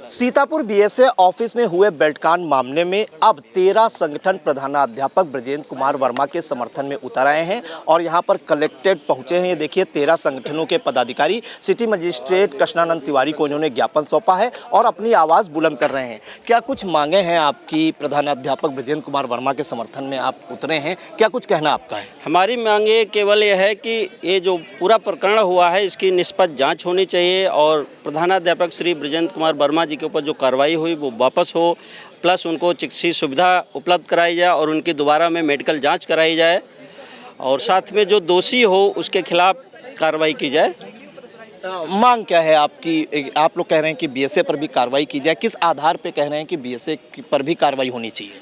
Sitapur BSA office में हुए बेल्टकांड मामले में अब 13 संगठन प्रधानाध्यापक ब्रजेंद्र कुमार वर्मा के समर्थन में उतर आए हैं और यहां पर कलेक्टेड पहुंचे हैं। ये देखिए 13 संगठनों के पदाधिकारी सिटी मजिस्ट्रेट कृष्णानंद तिवारी को इन्होंने ज्ञापन सौंपा है और अपनी आवाज़ बुलंद कर रहे हैं। क्या कुछ मांगे हैं आपकी? प्रधानाध्यापक ब्रजेंद्र कुमार वर्मा के समर्थन में आप उतरे हैं, क्या कुछ कहना आपका है? हमारी मांगे केवल यह है कि ये जो पूरा प्रकरण हुआ है इसकी निष्पक्ष जाँच होनी चाहिए और प्रधानाध्यापक श्री ब्रजेंद्र कुमार वर्मा जी के ऊपर जो कार्रवाई हुई वो वापस हो, प्लस उनको चिकित्सीय सुविधा उपलब्ध कराई जाए और उनकी दोबारा में मेडिकल जांच कराई जाए और साथ में जो दोषी हो उसके खिलाफ कार्रवाई की जाए। मांग क्या है आपकी? आप लोग कह रहे हैं कि बीएसए पर भी कार्रवाई की जाए, किस आधार पे कह रहे हैं कि बीएसए पर भी कार्रवाई होनी चाहिए?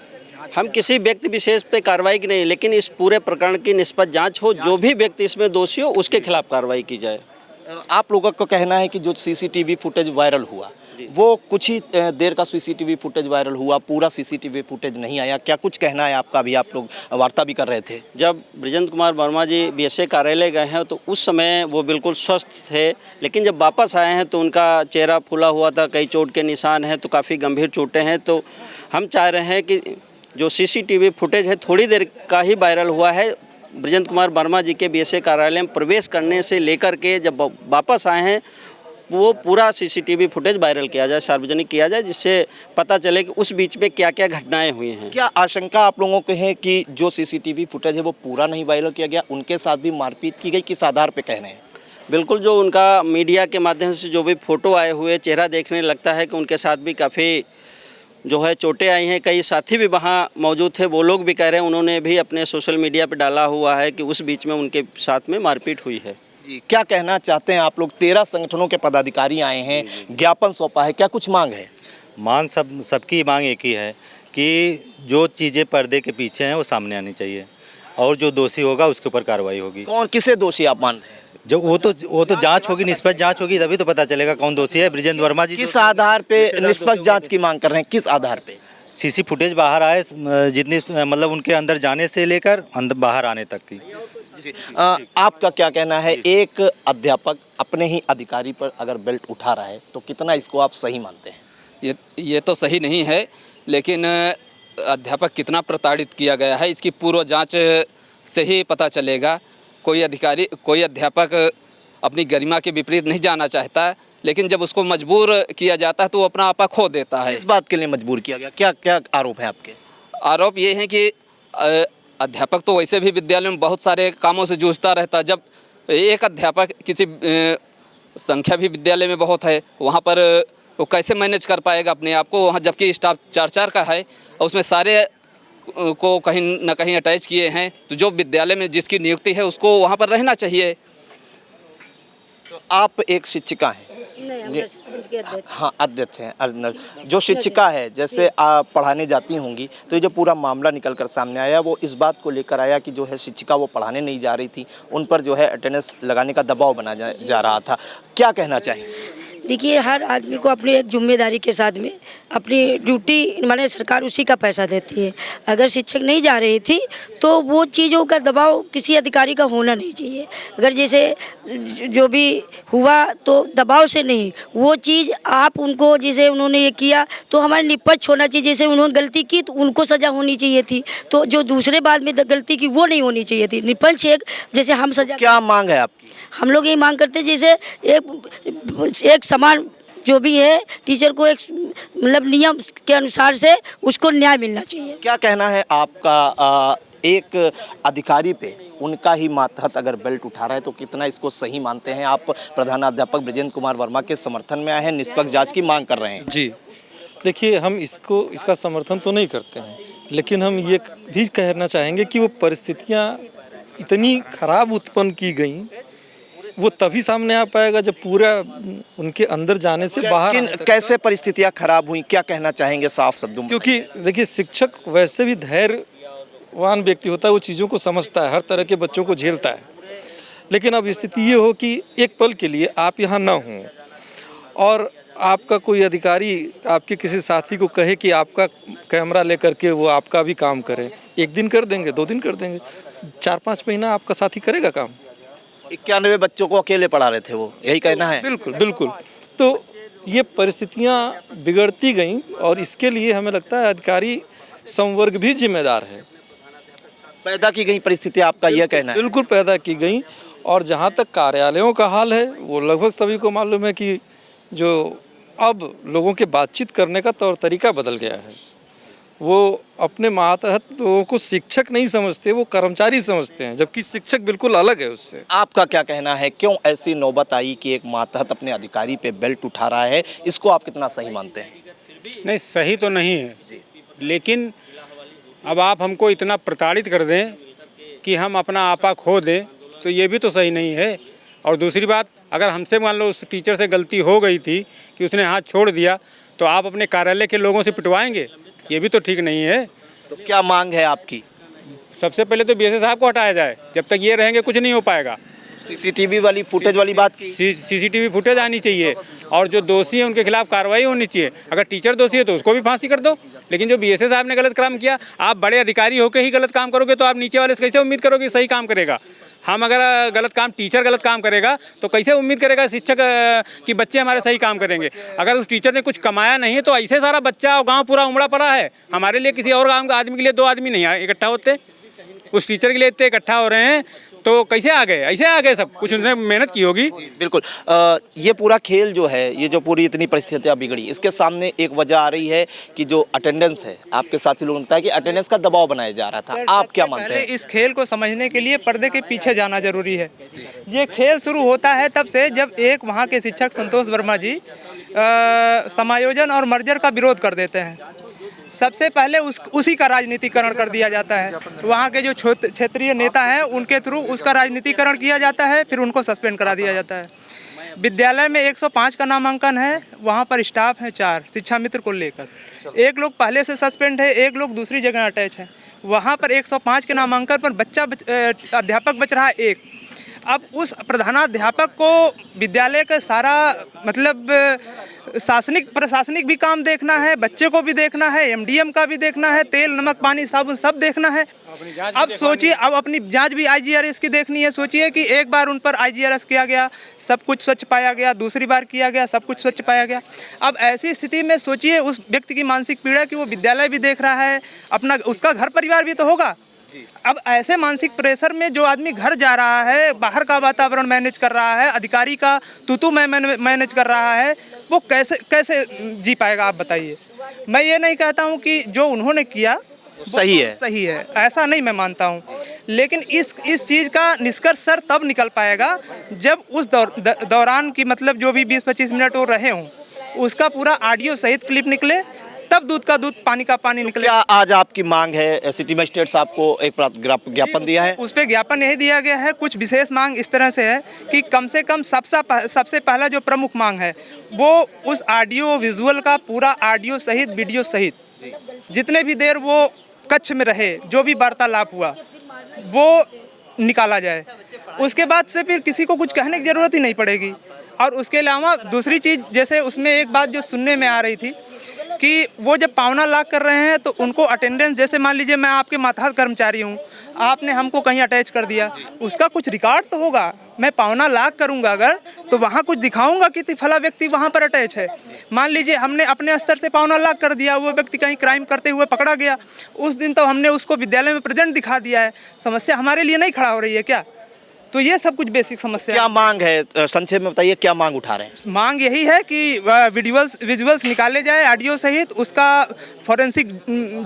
हम किसी व्यक्ति विशेष पे कार्रवाई की नहीं, लेकिन इस पूरे प्रकरण की निष्पक्ष जाँच हो, जो भी व्यक्ति इसमें दोषी हो उसके खिलाफ कार्रवाई की जाए। आप लोगों को कहना है कि जो सीसीटीवी फुटेज वायरल हुआ वो कुछ ही देर का सीसीटीवी फुटेज वायरल हुआ, पूरा सीसीटीवी फुटेज नहीं आया, क्या कुछ कहना है आपका? भी आप लोग वार्ता भी कर रहे थे। जब ब्रजेंद्र कुमार वर्मा जी बीएसए कार्यालय गए हैं तो उस समय वो बिल्कुल स्वस्थ थे, लेकिन जब वापस आए हैं तो उनका चेहरा फूला हुआ था, कई चोट के निशान हैं, तो काफ़ी गंभीर चोटें हैं। तो हम चाह रहे हैं कि जो सीसीटीवी फुटेज है थोड़ी देर का ही वायरल हुआ है, ब्रजेंद्र कुमार वर्मा जी के बीएसए कार्यालय में प्रवेश करने से लेकर के जब वापस आए हैं वो पूरा सीसीटीवी फुटेज वायरल किया जाए, सार्वजनिक किया जाए, जिससे पता चले कि उस बीच में क्या क्या घटनाएं हुई हैं। क्या आशंका आप लोगों को है कि जो सीसीटीवी फुटेज है वो पूरा नहीं वायरल किया गया, उनके साथ भी मारपीट की गई, किस आधार पे कह रहे हैं? बिल्कुल, जो उनका मीडिया के माध्यम से जो भी फ़ोटो आए हुए चेहरा देखने लगता है कि उनके साथ भी काफ़ी जो है चोटें आई हैं। कई साथी भी वहाँ मौजूद थे, वो लोग भी कह रहे हैं, उन्होंने भी अपने सोशल मीडिया पर डाला हुआ है कि उस बीच में उनके साथ में मारपीट हुई है। जी, क्या कहना चाहते हैं आप लोग? 13 संगठनों के पदाधिकारी आए हैं, ज्ञापन सौंपा है, क्या कुछ मांग है? मांग सबकी मांग एक ही है कि जो चीज़ें पर्दे के पीछे हैं वो सामने आनी चाहिए और जो दोषी होगा उसके ऊपर कार्रवाई होगी। कौन, किसे दोषी आप मान रहे हैं? जो वो तो जांच होगी, निष्पक्ष जांच होगी, तभी तो पता चलेगा कौन दोषी है। ब्रजेंद्र वर्मा जी किस आधार पे निष्पक्ष जांच की मांग कर रहे हैं? किस आधार पे? सीसी फुटेज बाहर आए, जितनी मतलब उनके अंदर जाने से लेकर अंदर बाहर आने तक की। आपका क्या कहना है? एक अध्यापक अपने ही अधिकारी पर अगर बेल्ट उठा रहा है तो कितना इसको आप सही मानते हैं? ये तो सही नहीं है, लेकिन अध्यापक कितना प्रताड़ित किया गया है इसकी पूर्व जांच से ही पता चलेगा। कोई अध्यापक अपनी गरिमा के विपरीत नहीं जाना चाहता, लेकिन जब उसको मजबूर किया जाता है तो वो अपना आपा खो देता है। इस बात के लिए मजबूर किया गया? क्या क्या आरोप है आपके? आरोप ये है कि अध्यापक तो वैसे भी विद्यालय में बहुत सारे कामों से जूझता रहता है। जब एक अध्यापक किसी संख्या भी विद्यालय में बहुत है, वहाँ पर वो कैसे मैनेज कर पाएगा अपने आप को? वहाँ जबकि स्टाफ 4-4 का है और उसमें सारे को कहीं न कहीं अटैच किए हैं, तो जो विद्यालय में जिसकी नियुक्ति है उसको वहाँ पर रहना चाहिए। तो आप एक शिक्षिका हैं? हाँ, अध्यक्ष हैं। जो शिक्षिका है, जैसे आप पढ़ाने जाती होंगी, तो ये जो पूरा मामला निकल कर सामने आया वो इस बात को लेकर आया कि जो है शिक्षिका वो पढ़ाने नहीं जा रही थी, उन पर जो है अटेंडेंस लगाने का दबाव बना जा रहा था, क्या कहना चाहिए? देखिए, हर आदमी को अपनी एक जिम्मेदारी के साथ में अपनी ड्यूटी, माने सरकार उसी का पैसा देती है। अगर शिक्षक नहीं जा रही थी तो वो चीज़ों का दबाव किसी अधिकारी का होना नहीं चाहिए। अगर जैसे जो भी हुआ तो दबाव से नहीं, वो चीज़ आप उनको जैसे उन्होंने ये किया तो हमारे निष्पक्ष होना चाहिए। जैसे उन्होंने गलती की तो उनको सज़ा होनी चाहिए थी, तो जो दूसरे बाद में गलती की वो नहीं होनी चाहिए थी। निष्पक्ष एक जैसे हम सज़ा। क्या मांग है आपकी? हम लोग ये मांग करते हैं जैसे एक समान जो भी है टीचर को एक मतलब नियम के अनुसार से उसको न्याय मिलना चाहिए। क्या कहना है आपका? एक अधिकारी पे उनका ही मातहत अगर बेल्ट उठा रहा है तो कितना इसको सही मानते हैं आप? प्रधानाध्यापक ब्रजेंद्र कुमार वर्मा के समर्थन में आए हैं, निष्पक्ष जांच की मांग कर रहे हैं। जी देखिए, हम इसका समर्थन तो नहीं करते हैं, लेकिन हम ये भी कहना चाहेंगे कि वो परिस्थितियाँ इतनी खराब उत्पन्न की गई, वो तभी सामने आ पाएगा जब पूरा उनके अंदर जाने से बाहर। कैसे परिस्थितियां खराब हुई, क्या कहना चाहेंगे साफ शब्दों में? क्योंकि देखिए, शिक्षक वैसे भी धैर्यवान व्यक्ति होता है, वो चीज़ों को समझता है, हर तरह के बच्चों को झेलता है। लेकिन अब स्थिति ये हो कि एक पल के लिए आप यहाँ ना हों और आपका कोई अधिकारी आपके किसी साथी को कहे कि आपका कैमरा लेकर के वो आपका भी काम करे। 1 दिन कर देंगे, 2 दिन कर देंगे, 4-5 महीना आपका साथी करेगा काम। 91 बच्चों को अकेले पढ़ा रहे थे वो, यही कहना है? बिल्कुल बिल्कुल। तो ये परिस्थितियां बिगड़ती गईं और इसके लिए हमें लगता है अधिकारी संवर्ग भी जिम्मेदार है। पैदा की गई परिस्थिति आपका यह कहना है? बिल्कुल पैदा की गई। और जहाँ तक कार्यालयों का हाल है वो लगभग सभी को मालूम है कि जो अब लोगों के बातचीत करने का तौर तरीका बदल गया है। वो अपने मातहत लोगों को शिक्षक नहीं समझते, वो कर्मचारी समझते हैं, जबकि शिक्षक बिल्कुल अलग है उससे। आपका क्या कहना है, क्यों ऐसी नौबत आई कि एक मातहत अपने अधिकारी पे बेल्ट उठा रहा है? इसको आप कितना सही मानते हैं? नहीं, सही तो नहीं है, लेकिन अब आप हमको इतना प्रताड़ित कर दें कि हम अपना आपा खो दें, तो ये भी तो सही नहीं है। और दूसरी बात, अगर हमसे मान लो उस टीचर से गलती हो गई थी कि उसने हाथ छोड़ दिया, तो आप अपने कार्यालय के लोगों से पिटवाएंगे, ये भी तो ठीक नहीं है। तो क्या मांग है आपकी? सबसे पहले तो बीएसए साहब को हटाया जाए, जब तक ये रहेंगे कुछ नहीं हो पाएगा। सीसीटीवी वाली फुटेज वाली बात की? सीसीटीवी फुटेज आनी चाहिए और जो दोषी है उनके खिलाफ कार्रवाई होनी चाहिए। अगर टीचर दोषी है तो उसको भी फांसी कर दो, लेकिन जो बीएसए साहब ने गलत काम किया, आप बड़े अधिकारी होकर ही गलत काम करोगे तो आप नीचे वाले से कैसे उम्मीद करोगे सही काम करेगा? हम अगर गलत काम, टीचर गलत काम करेगा तो कैसे उम्मीद करेगा शिक्षक कि बच्चे हमारे सही काम करेंगे? अगर उस टीचर ने कुछ कमाया नहीं है तो ऐसे सारा बच्चा और गाँव पूरा उमड़ा पड़ा है। हमारे लिए किसी और गाँव आदमी के लिए 2 आदमी नहीं इकट्ठा होते, उस टीचर के लिए इतने इकट्ठा हो रहे हैं, तो कैसे आ गए? ऐसे आ गए सब कुछ, उन्होंने मेहनत की होगी। बिल्कुल। ये पूरा खेल जो है, ये जो पूरी इतनी परिस्थितियाँ बिगड़ी, इसके सामने एक वजह आ रही है कि जो अटेंडेंस है, आपके साथी लोगों ने बताया कि अटेंडेंस का दबाव बनाया जा रहा था। आप क्या मानते हैं? इस खेल को समझने के लिए पर्दे के पीछे जाना जरूरी है। ये खेल शुरू होता है तब से जब एक वहाँ के शिक्षक संतोष वर्मा जी समायोजन और मर्जर का विरोध कर देते हैं। सबसे पहले उसी का राजनीतिकरण कर दिया जाता है। वहाँ के जो क्षेत्रीय नेता हैं उनके थ्रू उसका राजनीतिकरण किया जाता है, फिर उनको सस्पेंड करा दिया जाता है। विद्यालय में 105 का नामांकन है, वहाँ पर स्टाफ है 4 शिक्षा मित्र को लेकर। एक लोग पहले से सस्पेंड है, एक लोग दूसरी जगह अटैच है। वहाँ पर 105 के नामांकन पर अध्यापक बच रहा है 1। अब उस प्रधानाध्यापक को विद्यालय का सारा मतलब प्रशासनिक भी काम देखना है, बच्चे को भी देखना है, एमडीएम का भी देखना है, तेल नमक पानी साबुन सब देखना है। अब सोचिए, अब अपनी जांच भी आईजीआरएस की देखनी है। सोचिए कि एक बार उन पर आईजीआरएस किया गया, सब कुछ स्वच्छ पाया गया, दूसरी बार किया गया, सब कुछ स्वच्छ पाया गया। अब ऐसी स्थिति में सोचिए उस व्यक्ति की मानसिक पीड़ा कि वो विद्यालय भी देख रहा है, अपना उसका घर परिवार भी तो होगा। अब ऐसे मानसिक प्रेशर में जो आदमी घर जा रहा है, बाहर का वातावरण मैनेज कर रहा है, अधिकारी का तूतू मैनेज कर रहा है, वो कैसे जी पाएगा? आप बताइए। मैं ये नहीं कहता हूँ कि जो उन्होंने किया सही है, ऐसा नहीं मैं मानता हूँ, लेकिन इस चीज़ का निष्कर्ष सर तब निकल पाएगा जब उस दौरान की मतलब जो भी 20-25 मिनट वो रहे हों, उसका पूरा ऑडियो सहित क्लिप निकले, तब दूध का दूध पानी का पानी निकले। क्या आज आपकी मांग है? सिटी मजिस्ट्रेट साहब को एक ज्ञापन दिया है? उस पर ज्ञापन यही दिया गया है। कुछ विशेष मांग इस तरह से है कि कम से कम सबसे पहला जो प्रमुख मांग है वो उस ऑडियो विजुअल का पूरा ऑडियो सहित वीडियो सहित जितने भी देर वो कक्ष में रहे, जो भी वार्तालाप हुआ वो निकाला जाए। उसके बाद से फिर किसी को कुछ कहने की ज़रूरत ही नहीं पड़ेगी। और उसके अलावा दूसरी चीज़, जैसे उसमें एक बात जो सुनने में आ रही थी कि वो जब पावना लाख कर रहे हैं तो उनको अटेंडेंस, जैसे मान लीजिए मैं आपके मातहत कर्मचारी हूँ, आपने हमको कहीं अटैच कर दिया, उसका कुछ रिकॉर्ड तो होगा। मैं पावना लाख करूँगा अगर, तो वहाँ कुछ दिखाऊंगा कि फला व्यक्ति वहाँ पर अटैच है। मान लीजिए हमने अपने स्तर से पावना लाख कर दिया, वो व्यक्ति कहीं क्राइम करते हुए पकड़ा गया, उस दिन तो हमने उसको विद्यालय में प्रेजेंट दिखा दिया है। समस्या हमारे लिए नहीं खड़ा हो रही है क्या? तो ये सब कुछ बेसिक समस्या। क्या मांग है, संक्षेप में बताइए, क्या मांग उठा रहे हैं? मांग यही है कि विजुअल्स निकाले जाए ऑडियो सहित, उसका फॉरेंसिक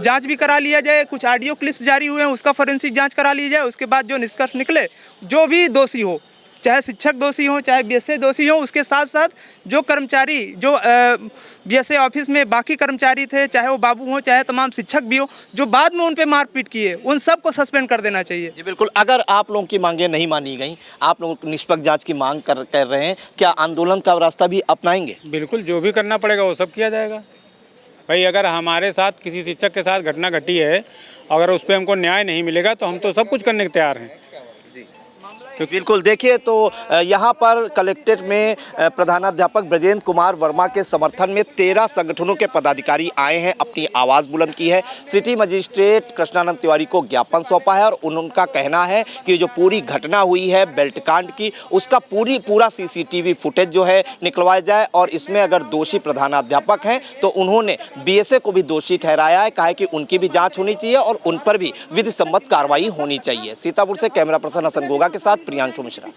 जांच भी करा लिया जाए। कुछ ऑडियो क्लिप्स जारी हुए हैं, उसका फॉरेंसिक जांच करा ली जाए। उसके बाद जो निष्कर्ष निकले, जो भी दोषी हो, चाहे शिक्षक दोषी हो, चाहे बीएसए दोषी हो, उसके साथ साथ जो कर्मचारी, जो बीएसए ऑफिस में बाकी कर्मचारी थे, चाहे वो बाबू हो, चाहे तमाम शिक्षक भी हो, जो बाद में उन पे मारपीट किए, उन सबको सस्पेंड कर देना चाहिए। जी बिल्कुल। अगर आप लोगों की मांगें नहीं मानी गई, आप लोग निष्पक्ष जांच की मांग कर रहे हैं, क्या आंदोलन का रास्ता भी अपनाएंगे? बिल्कुल, जो भी करना पड़ेगा वो सब किया जाएगा। भाई अगर हमारे साथ किसी शिक्षक के साथ घटना घटी है, अगर उस पर हमको न्याय नहीं मिलेगा तो हम तो सब कुछ करने को तैयार हैं। बिल्कुल, देखिए तो यहाँ पर कलेक्ट्रेट में प्रधानाध्यापक ब्रजेंद्र कुमार वर्मा के समर्थन में 13 संगठनों के पदाधिकारी आए हैं, अपनी आवाज़ बुलंद की है। सिटी मजिस्ट्रेट कृष्णानंद तिवारी को ज्ञापन सौंपा है और उनका कहना है कि जो पूरी घटना हुई है बेल्ट कांड की, उसका पूरा सीसीटीवी फुटेज जो है निकलवाया जाए और इसमें अगर दोषी प्रधानाध्यापक हैं तो उन्होंने बीएसए को भी दोषी ठहराया है। कहा है कि उनकी भी जाँच होनी चाहिए और उन पर भी विधि सम्मत कार्रवाई होनी चाहिए। सीतापुर से कैमरा पर्सन हसन गोगा के साथ प्रियांशु मिश्रा।